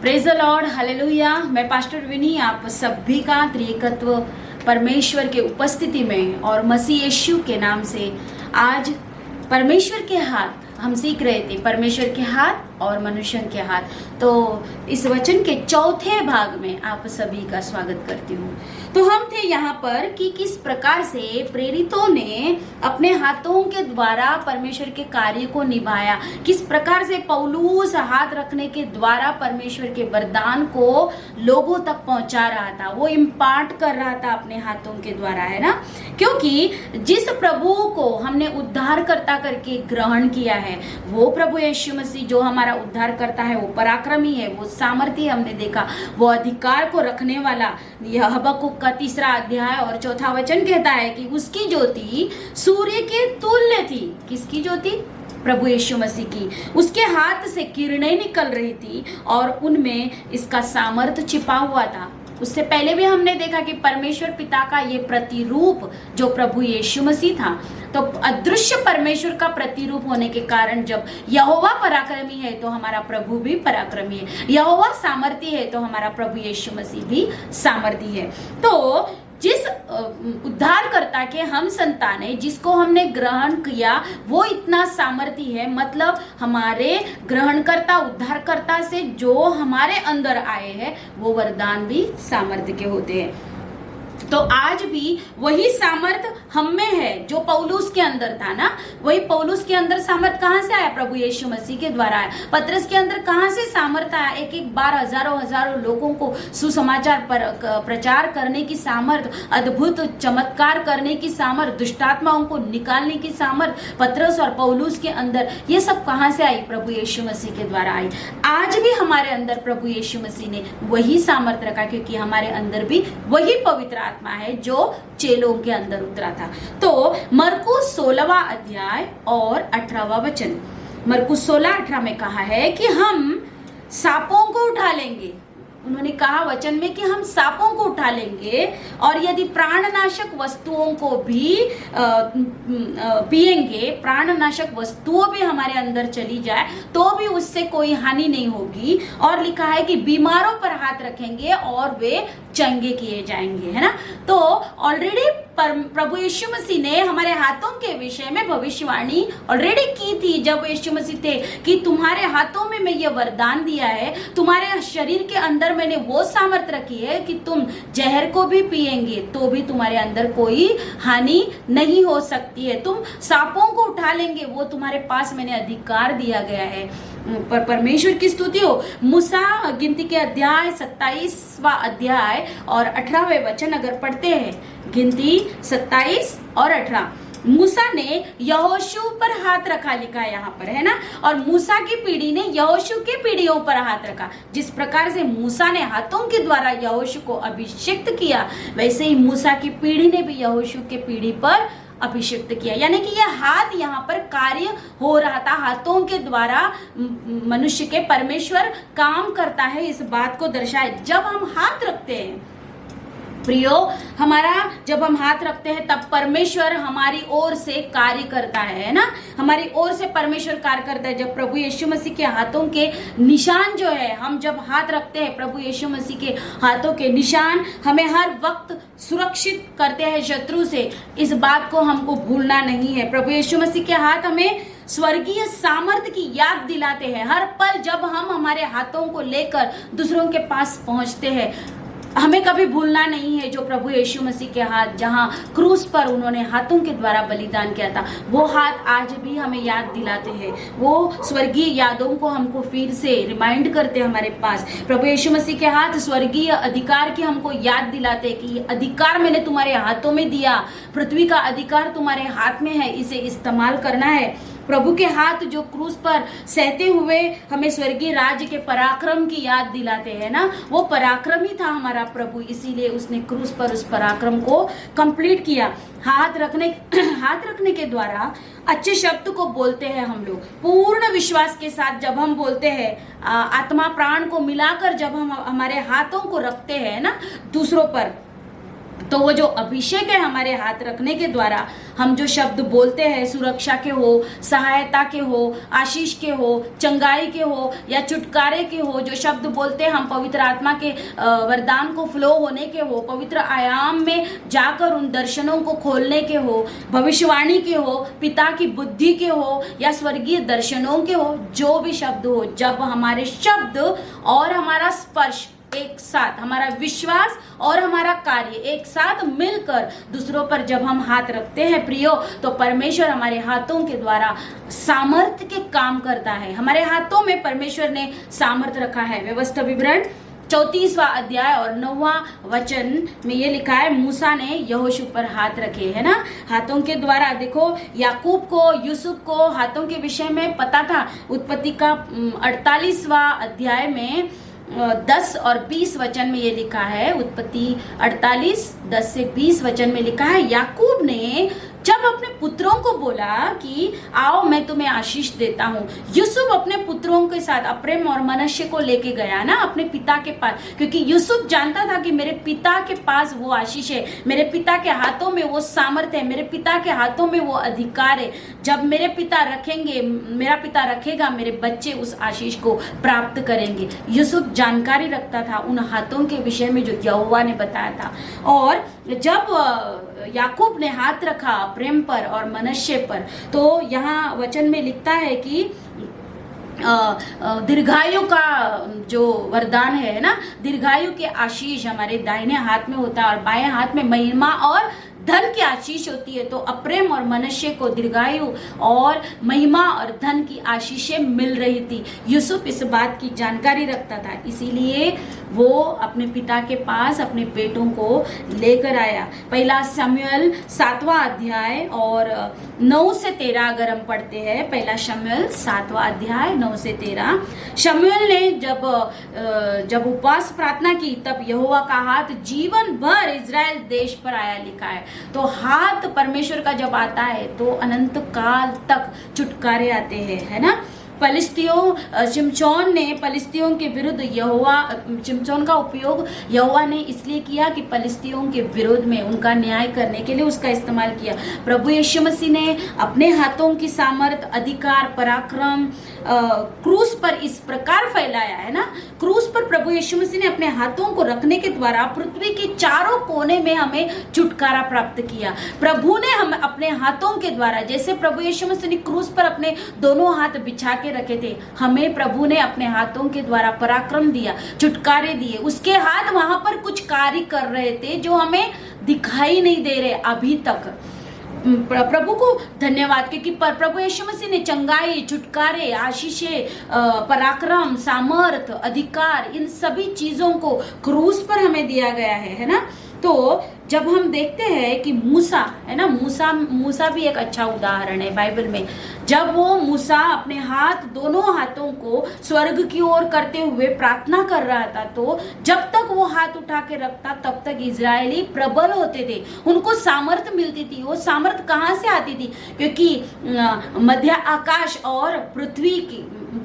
Praise the Lord, hallelujah. मैं pastor विनी आप सभी का त्रिएकत्व परमेश्वर के उपस्थिति में और मसीह यीशु के नाम से आज परमेश्वर के हाथ हम सीख रहे थे, परमेश्वर के हाथ और मनुष्य के हाथ। तो इस वचन के चौथे भाग में आप सभी का स्वागत करती हूँ। तो हम थे यहाँ पर कि किस प्रकार से प्रेरितों ने अपने हाथों के द्वारा परमेश्वर के कार्य को निभाया, किस प्रकार से पौलुस हाथ रखने के द्वारा परमेश्वर के वरदान को लोगों तक पहुंचा रहा था, वो इम्पार्ट कर रहा था अपने हाथों के द्वारा, है ना। क्योंकि जिस प्रभु को हमने उद्धारकर्ता करके ग्रहण किया है, वो प्रभु यीशु मसीह जो हमारा उद्धार करता है, वो पराक्रमी है, वो सामर्थी, हमने देखा वो अधिकार को रखने वाला। यह हबक्कुक का 3 अध्याय और 4 वचन कहता है कि उसकी ज्योति सूर्य के तुल्य थी। किसकी ज्योति? प्रभु यीशु मसीह की। उसके हाथ से किरणें निकल रही थी और उनमें इसका सामर्थ छिपा हुआ था। उससे पहले भी हमने देखा कि परमेश्वर पिता का ये प्रतिरूप जो प्रभु यीशु मसीह था, तो अदृश्य परमेश्वर का प्रतिरूप होने के कारण जब यहोवा पराक्रमी है तो हमारा प्रभु भी पराक्रमी है, यहोवा सामर्थी है तो हमारा प्रभु यीशु मसीह भी सामर्थी है। तो जिस उद्धारकर्ता के हम संतान है, जिसको हमने ग्रहण किया, वो इतना सामर्थी है, मतलब हमारे ग्रहणकर्ता उद्धारकर्ता से जो हमारे अंदर आए हैं वो वरदान भी सामर्थ्य के होते हैं। तो आज भी वही सामर्थ हम में है जो पौलुस के अंदर था ना। वही पौलुस के अंदर सामर्थ कहां से आया? प्रभु यीशु मसीह के द्वारा आया। पतरस के अंदर कहां से सामर्थ आया? एक बार हजारों लोगों को सुसमाचार प्रचार करने की सामर्थ, अद्भुत चमत्कार करने की सामर्थ, दुष्टात्माओं को निकालने की सामर्थ पतरस और पौलुस के अंदर, ये सब कहां से आई? प्रभु यीशु मसीह के द्वारा आई। आज भी हमारे अंदर प्रभु यीशु मसीह ने वही सामर्थ रखा, क्योंकि हमारे अंदर भी वही पवित्र आत्मा है जो चेलों के अंदर उतरा था। तो मरकुस 16वां अध्याय और 18वां वचन, मरकुस 16:18 में कहा है कि हम सांपों को उठा लेंगे। उन्होंने कहा वचन में कि हम सांपों को उठा लेंगे और यदि प्राणनाशक वस्तुओं को भी पिएंगे, प्राणनाशक वस्तुओं भी हमारे अंदर चली जाए तो भी उससे कोई हानि नहीं होगी। और लिखा है कि बीमारों पर हाथ रखेंगे और वे चंगे किए जाएंगे, है ना। तो ऑलरेडी प्रभु यीशु मसीह ने हमारे हाथों के विषय में भविष्यवाणी ऑलरेडी की थी जब यीशु मसीह थे कि तुम्हारे हाथों में मैं ये वरदान दिया है, तुम्हारे शरीर के अंदर मैंने वो सामर्थ रखी है कि तुम जहर को भी पिएंगे तो भी तुम्हारे अंदर कोई हानि नहीं हो सकती है। तुम सांपों को उठा लेंगे, वो तुम्हारे पास मैंने अधिकार दिया गया है। पर परमेश्वर की स्तुति हो। मूसा गिनती के अध्याय 27वां अध्याय और 18वें वचन अगर पढ़ते हैं, गिनती 27 और 18, मूसा ने यहोशू पर हाथ रखा, लिखा है यहाँ पर, है ना। और मूसा की पीढ़ी ने यहोशू की पीढ़ियों पर हाथ रखा। जिस प्रकार से मूसा ने हाथों के द्वारा यहोशू को अभिषिक्त किया, वैसे ही मूसा की पीढ़ी ने भी यहोशू के पीढ़ी पर अभिषिक्त किया। यानी कि यह हाथ यहाँ पर कार्य हो रहा था, हाथों के द्वारा मनुष्य के परमेश्वर काम करता है, इस बात को दर्शाए। जब हम हाथ रखते हैं प्रियो, हमारा जब हम हाथ रखते हैं तब परमेश्वर हमारी ओर से कार्य करता है ना। हमारी ओर से परमेश्वर कार्य करता है। जब प्रभु यीशु मसीह के हाथों के निशान जो है, हम जब हाथ रखते हैं, प्रभु यीशु मसीह के हाथों के निशान हमें हर वक्त सुरक्षित करते हैं शत्रु से। इस बात को हमको भूलना नहीं है। प्रभु यीशु मसीह के हाथ हमें स्वर्गीय सामर्थ्य की याद दिलाते हैं। हर पल जब हम हमारे हाथों को लेकर दूसरों के पास पहुंचते हैं, हमें कभी भूलना नहीं है जो प्रभु यीशु मसीह के हाथ, जहां क्रूस पर उन्होंने हाथों के द्वारा बलिदान किया था, वो हाथ आज भी हमें याद दिलाते हैं। वो स्वर्गीय यादों को हमको फिर से रिमाइंड करते हैं हमारे पास। प्रभु यीशु मसीह के हाथ स्वर्गीय अधिकार की हमको याद दिलाते हैं कि अधिकार मैंने तुम्हारे हाथों में दिया, पृथ्वी का अधिकार तुम्हारे हाथ में है, इसे इस्तेमाल करना है। प्रभु के हाथ जो क्रूस पर सहते हुए हमें स्वर्गीय राज्य के पराक्रम की याद दिलाते हैं ना। वो पराक्रमी था हमारा प्रभु, इसीलिए उसने क्रूस पर उस पराक्रम को कंप्लीट किया। हाथ रखने के द्वारा अच्छे शब्द को बोलते हैं हम लोग पूर्ण विश्वास के साथ। जब हम बोलते हैं आत्मा प्राण को मिलाकर, जब हम हमारे हाथों को रखते हैं ना दूसरों पर, तो वो जो अभिषेक है हमारे हाथ रखने के द्वारा, हम जो शब्द बोलते हैं, सुरक्षा के हो, सहायता के हो, आशीष के हो, चंगाई के हो या छुटकारे के हो, जो शब्द बोलते हैं हम पवित्र आत्मा के वरदान को फ्लो होने के हो, पवित्र आयाम में जाकर उन दर्शनों को खोलने के हो, भविष्यवाणी के हो, पिता की बुद्धि के हो या स्वर्गीय दर्शनों के हो, जो भी शब्द हो, जब हमारे शब्द और हमारा स्पर्श एक साथ, हमारा विश्वास और हमारा कार्य एक साथ मिलकर दूसरों पर जब हम हाथ रखते हैं प्रियो, तो परमेश्वर हमारे हाथों के द्वारा सामर्थ्य के काम करता है। हमारे हाथों में परमेश्वर ने सामर्थ्य रखा है। व्यवस्था विवरण 34वां अध्याय और 9वां वचन में ये लिखा है, मूसा ने यहोशू पर हाथ रखे, है ना, हाथों के द्वारा। देखो, याकूब को, यूसुफ को हाथों के विषय में पता था। उत्पत्ति का 48वां अध्याय में 10 और 20 वचन में ये लिखा है, उत्पत्ति 48 10 से 20 वचन में लिखा है, याकूब ने जब अपने पुत्रों को बोला कि आओ मैं तुम्हें आशीष देता हूँ, यूसुफ अपने पुत्रों के साथ अप्रेम और मनश्शे को लेके गया ना अपने पिता के पास, क्योंकि यूसुफ जानता था कि मेरे पिता के पास वो आशीष है, मेरे पिता के हाथों में वो सामर्थ्य है, मेरे पिता के हाथों में वो अधिकार है। जब मेरे पिता रखेंगे, मेरा पिता रखेगा, मेरे बच्चे उस आशीष को प्राप्त करेंगे। यूसुफ जानकारी रखता था उन हाथों के विषय में जो यहोवा ने बताया था। और जब याकूब ने हाथ रखा प्रेम पर और मनश्शे पर, तो यहाँ वचन में लिखता है कि दीर्घायु का जो वरदान है ना, दीर्घायु के आशीष हमारे दाहिने हाथ में होता है और बाएं हाथ में महिमा और धन की आशीष होती है। तो अप्रेम और मनश्शे को दीर्घायु और महिमा और धन की आशीषें मिल रही थी। यूसुफ इस बात की जानकारी रखता था, इसीलिए वो अपने पिता के पास अपने बेटों को लेकर आया। पहला शमूएल 7वां अध्याय और 9 से 13 अगर हम पढ़ते हैं, पहला शमूएल 7वां अध्याय 9 से 13। शमूएल ने जब उपवास प्रार्थना की, तब यहोवा का हाथ जीवन भर इजराइल देश पर आया, लिखा है। तो हाथ परमेश्वर का जब आता है तो अनंत काल तक छुटकारे आते हैं, है ना। शिमशोन ने पलिस्तियों के विरुद्ध शिमशोन का उपयोग यहोवा ने इसलिए किया कि पलिस्तियों के विरोध में उनका न्याय करने के लिए उसका इस्तेमाल किया। प्रभु यीशु मसीह ने अपने हाथों की सामर्थ, अधिकार, पराक्रम क्रूस पर इस प्रकार फैलाया, है ना। क्रूस पर प्रभु यीशु मसीह ने अपने हाथों को रखने के द्वारा पृथ्वी के चारों कोने में हमें छुटकारा प्राप्त किया। प्रभु ने हम अपने हाथों के द्वारा, जैसे प्रभु यीशु मसीह ने क्रूस पर अपने दोनों हाथ बिछा के रखे थे, हमें प्रभु ने अपने हाथों के द्वारा पराक्रम दिया, छुटकारे दिए। उसके हाथ वहां पर कुछ कार्य कर रहे थे जो हमें दिखाई नहीं दे रहे अभी तक। प्रभु को धन्यवाद, क्योंकि प्रभु यीशु मसीह ने चंगाई, छुटकारे, आशीषें, पराक्रम, सामर्थ, अधिकार, इन सभी चीजों को क्रूस पर हमें दिया गया है ना। तो जब हम देखते हैं कि मूसा, है ना, मूसा भी एक अच्छा उदाहरण है बाइबल में। जब वो मूसा अपने हाथ, दोनों हाथों को स्वर्ग की ओर करते हुए प्रार्थना कर रहा था, तो जब तक वो हाथ उठा के रखता तब तक इजरायली प्रबल होते थे, उनको सामर्थ मिलती थी। वो सामर्थ कहाँ से आती थी? क्योंकि मध्य आकाश और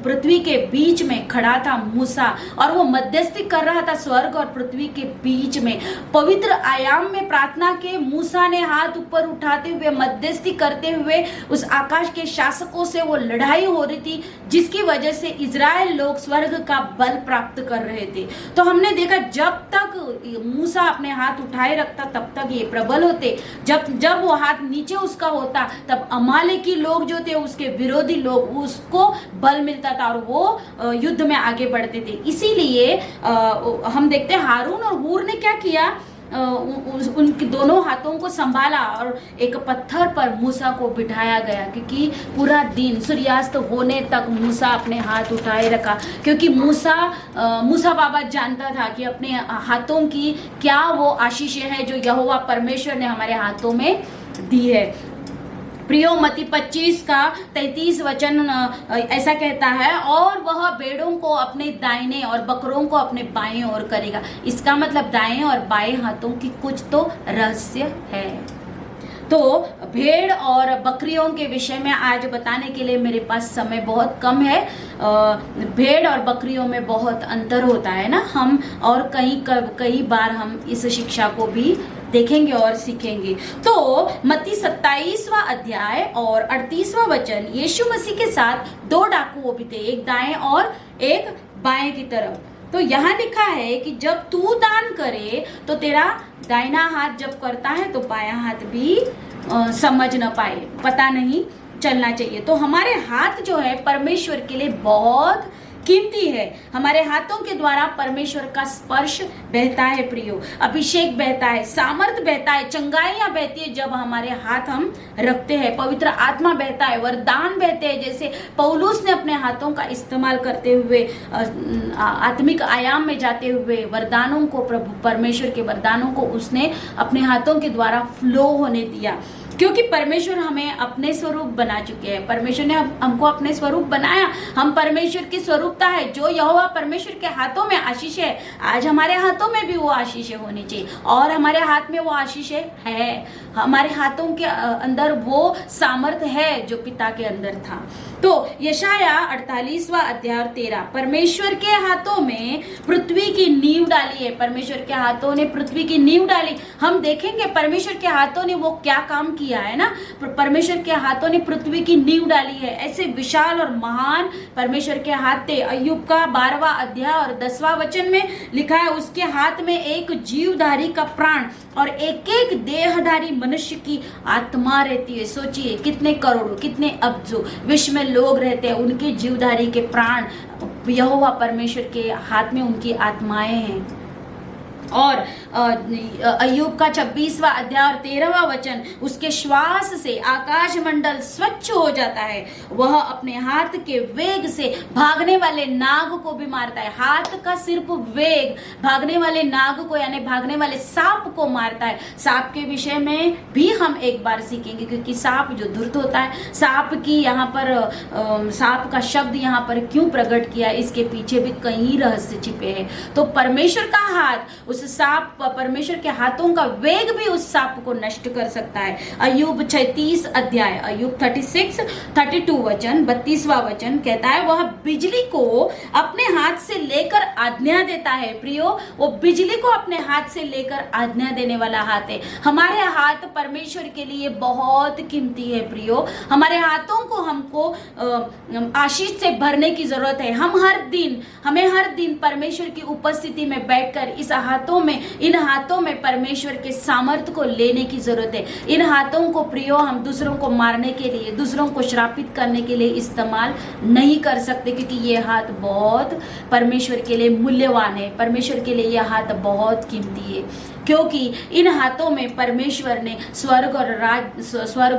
पृथ्वी के बीच में खड़ा था मूसा, और वो मध्यस्थी कर रहा था स्वर्ग और पृथ्वी के बीच में। पवित्र आयाम में प्रार्थना के मूसा ने हाथ ऊपर उठाते हुए, मध्यस्थी करते हुए उस आकाश के शासकों से वो लड़ाई हो रही थी, जिसकी वजह से इजराइल लोग स्वर्ग का बल प्राप्त कर रहे थे। तो हमने देखा जब तक मूसा अपने हाथ उठाए रखता तब तक ये प्रबल होते। जब वो हाथ नीचे उसका होता तब अमालेकी लोग जो थे, उसके विरोधी लोग, उसको बल मिलता था और वो युद्ध में आगे बढ़ते थे। इसीलिए हम देखते हैं हारून और हूर ने क्या किया, उनके दोनों हाथों को संभाला और एक पत्थर पर मूसा को बिठाया गया, क्योंकि पूरा दिन सूर्यास्त होने तक मूसा अपने हाथ उठाए रखा, क्योंकि मूसा बाबा जानता था कि अपने हाथों की क्या वो आशीष है जो यहोवा परमेश्वर ने हमारे हाथों में दी है। प्रियो मत्ती 25 का 33 वचन ऐसा कहता है, और वह भेड़ों को अपने दाहिने और बकरों को अपने बाएं ओर करेगा। इसका मतलब दाएं और बाएं हाथों की कुछ तो रहस्य है। तो भेड़ और बकरियों के विषय में आज बताने के लिए मेरे पास समय बहुत कम है। भेड़ और बकरियों में बहुत अंतर होता है ना, हम और कई बार हम इस शिक्षा को भी देखेंगे और सीखेंगे। तो मत्ती 27वां अध्याय और 38वां वचन, यीशु मसीह के साथ 2 डाकू भी थे, एक दाएं और एक बाएं की तरफ। तो यहाँ लिखा है कि जब तू दान करे तो तेरा दाहिना हाथ जब करता है तो बायां हाथ भी समझ न पाए, पता नहीं चलना चाहिए। तो हमारे हाथ जो है परमेश्वर के लिए बहुत कीमती है। हमारे हाथों के द्वारा परमेश्वर का स्पर्श बहता है प्रियो, अभिषेक बहता है, सामर्थ बहता है, चंगाइयां बहती है जब हमारे हाथ हम रखते हैं, पवित्र आत्मा बहता है, वरदान बहते हैं। जैसे पौलुस ने अपने हाथों का इस्तेमाल करते हुए आत्मिक आयाम में जाते हुए वरदानों को, प्रभु परमेश्वर के वरदानों को उसने अपने हाथों के द्वारा फ्लो होने दिया, क्योंकि परमेश्वर हमें अपने स्वरूप बना चुके हैं। परमेश्वर ने हमको अपने स्वरूप बनाया, हम परमेश्वर की स्वरूपता है। जो यहोवा परमेश्वर के हाथों में आशीष है, आज हमारे हाथों में भी वो आशीष होनी चाहिए, और हमारे हाथ में वो आशीष है, हमारे हाथों के अंदर वो सामर्थ है जो पिता के अंदर था। तो यशाया 48वां अध्याय 13, परमेश्वर के हाथों में पृथ्वी की नींव डाली है। परमेश्वर के हाथों ने पृथ्वी की नींव डाली। हम देखेंगे परमेश्वर के हाथों ने वो क्या काम किया है ना। परमेश्वर के हाथों ने पृथ्वी की नींव डाली है। ऐसे विशाल और महान परमेश्वर के हाथ थे। अय्यूब का 12वां अध्याय और 10वां वचन में लिखा है, उसके हाथ में एक जीवधारी का प्राण और एक एक देहधारी मनुष्य की आत्मा रहती है। सोचिए कितने करोड़ों, कितने अब्जों विश्व में लोग रहते हैं, उनके जीवधारी के प्राण यहोवा परमेश्वर के हाथ में उनकी आत्माएं हैं। और अय्यूब का 26वां अध्याय और 13वां वचन, उसके श्वास से आकाश मंडल स्वच्छ हो जाता है, वह अपने हाथ के वेग से भागने वाले नाग को भी मारता है। हाथ का सिर्फ वेग भागने वाले नाग को, यानी भागने वाले सांप को मारता है। सांप के विषय में भी हम एक बार सीखेंगे, क्योंकि सांप जो धूर्त होता है, सांप की यहाँ पर सांप का शब्द यहाँ पर क्यों प्रकट किया, इसके पीछे भी कई रहस्य छिपे हैं। तो परमेश्वर का हाथ, उस सांप, परमेश्वर के हाथों का वेग भी उस सांप को नष्ट कर सकता है। अय्यूब 36 अध्याय, अय्यूब 32 वचन, 32वां वचन कहता है, वह बिजली को अपने हाथ से लेकर आज्ञा देता है। प्रियो, वो बिजली को अपने हाथ से लेकर आज्ञा देने वाला हाथ है। हमारे हाथ परमेश्वर के लिए बहुत कीमती है प्रियो। हमारे हाथों को हमको आशीष से भरने की जरूरत है। हमें हर दिन परमेश्वर की उपस्थिति में बैठकर इस इन हाथों में परमेश्वर के सामर्थ्य को लेने की जरूरत है। इन हाथों को प्रियो हम दूसरों को मारने के लिए, दूसरों को श्रापित करने के लिए इस्तेमाल नहीं कर सकते, क्योंकि ये हाथ बहुत परमेश्वर के लिए मूल्यवान है। परमेश्वर के लिए यह हाथ बहुत कीमती है, क्योंकि इन हाथों में परमेश्वर ने स्वर्ग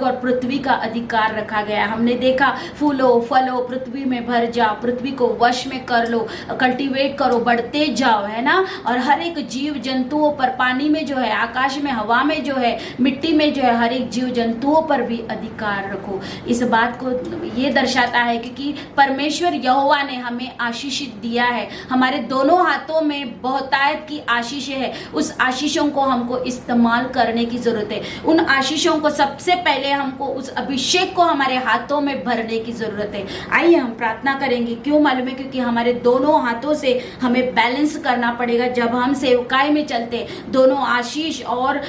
और पृथ्वी का अधिकार रखा गया। हमने देखा, फूलो फलो पृथ्वी में भर जाओ, पृथ्वी को वश में कर लो, कल्टीवेट करो, बढ़ते जाओ, है ना। और हर एक जीव जंतुओं पर, पानी में जो है, आकाश में, हवा में जो है, मिट्टी में जो है, हर एक जीव जंतुओं पर भी अधिकार रखो। इस बात को ये दर्शाता है क्योंकि परमेश्वर यहोवा ने हमें आशीषित दिया है। हमारे दोनों हाथों में बहुतायत की आशीष है। उस आशीषों को हमको इस्तेमाल करने की जरूरत है। उन आशीषों को सबसे पहले हमको, उस अभिषेक को हमारे हाथों में भरने की जरूरत है। आइए हम प्रार्थना करेंगे। क्यों मालूम है? क्योंकि हमारे दोनों हाथों से हमें बैलेंस करना पड़ेगा। जब हम सेवकाई में चलते, दोनों आशीष और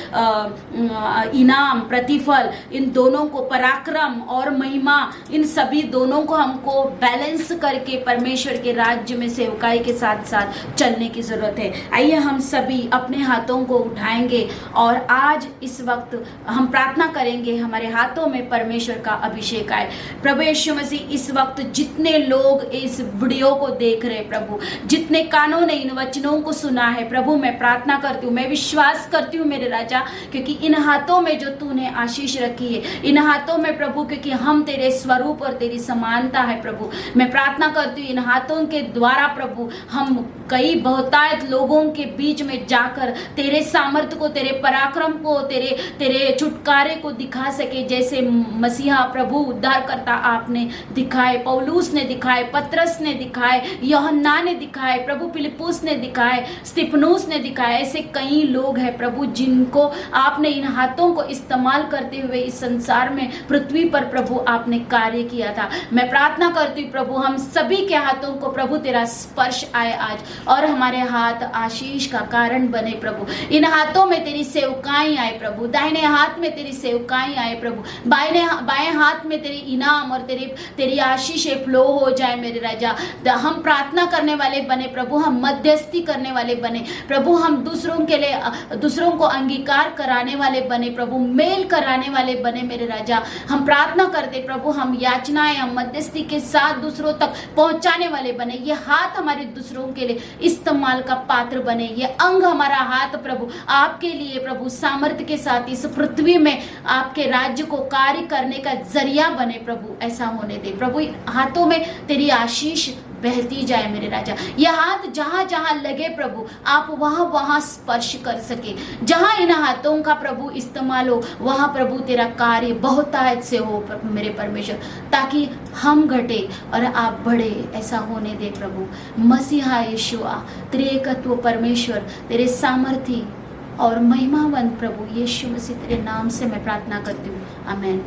इनाम, प्रतिफल, इन दोनों को, पराक्रम और महिमा, इन सभी दोनों को हमको बैलेंस करके परमेश्वर के राज्य में सेवकाई के साथ साथ चलने की जरूरत है। आइए हम सभी अपने हाथों को उठाएंगे और आज इस वक्त हम प्रार्थना करेंगे, हमारे हाथों में परमेश्वर का अभिषेक आए। प्रभु यीशु मसीह, इस वक्त जितने लोग इस वीडियो को देख रहे हैं प्रभु, जितने कानों ने इन वचनों को सुना है प्रभु, मैं प्रार्थना करती हूँ, मैं विश्वास करती हूँ मेरे राजा, क्योंकि इन हाथों में जो तूने आशीष रखी है, इन हाथों में प्रभु, क्योंकि हम तेरे स्वरूप और तेरी समानता है प्रभु, मैं प्रार्थना करती हूँ इन हाथों के द्वारा प्रभु हम कई बहुतायत लोगों के बीच में जाकर तेरे सामर्थ्य को, तेरे पराक्रम को, तेरे छुटकारे को दिखा सके, जैसे मसीहा प्रभु उद्धारकर्ता आपने दिखाए, पौलुस ने दिखाए, पतरस ने दिखाए, यूहन्ना ने दिखाए प्रभु, फिलिप्पुस ने दिखाए, स्तिफनुस ने दिखाए। ऐसे कई लोग हैं प्रभु जिनको आपने इन हाथों को इस्तेमाल करते हुए इस संसार में, पृथ्वी पर प्रभु आपने कार्य किया था। मैं प्रार्थना करती हूँ प्रभु, हम सभी के हाथों को प्रभु तेरा स्पर्श आए आज, और हमारे हाथ आशीष का कारण बने प्रभु। इन हाथों में तेरी सेवकाई आए प्रभु, दाहिने हाथ में तेरी सेवकाई आए प्रभु, बाएं हाथ में तेरी इनाम और तेरी आशीषें फ्लो हो जाए मेरे राजा। हम प्रार्थना करने वाले बने प्रभु, हम मध्यस्थी करने वाले बने प्रभु, हम दूसरों के लिए दूसरों को अंगीकार कराने वाले बने प्रभु, मेल कराने वाले बने मेरे राजा। हम प्रार्थना करते प्रभु, हम याचनाएं, हम मध्यस्थी के साथ दूसरों तक पहुंचाने वाले बने। ये हाथ हमारे दूसरों के लिए इस्तेमाल का पात्र बने, ये अंग हमारा हाथ प्रभु आपके लिए प्रभु सामर्थ्य के साथ इस पृथ्वी में आपके राज्य को कार्य करने का जरिया बने प्रभु। ऐसा होने दे प्रभु, हाथों में तेरी आशीष बहती जाए मेरे राजा। यह हाथ जहां जहां लगे प्रभु आप वहां वहां स्पर्श कर सके, जहां इन हाथों का प्रभु इस्तेमाल हो वहां प्रभु तेरा कार्य बहुतायत से हो मेरे परमेश्वर, ताकि हम घटे और आप बढ़े। ऐसा होने दे प्रभु। मसीहा यीशुआ त्रिएकत्व परमेश्वर तेरे सामर्थ्य और महिमावंत प्रभु यीशु मसीह तेरे नाम से मैं प्रार्थना करती हूँ, आमीन।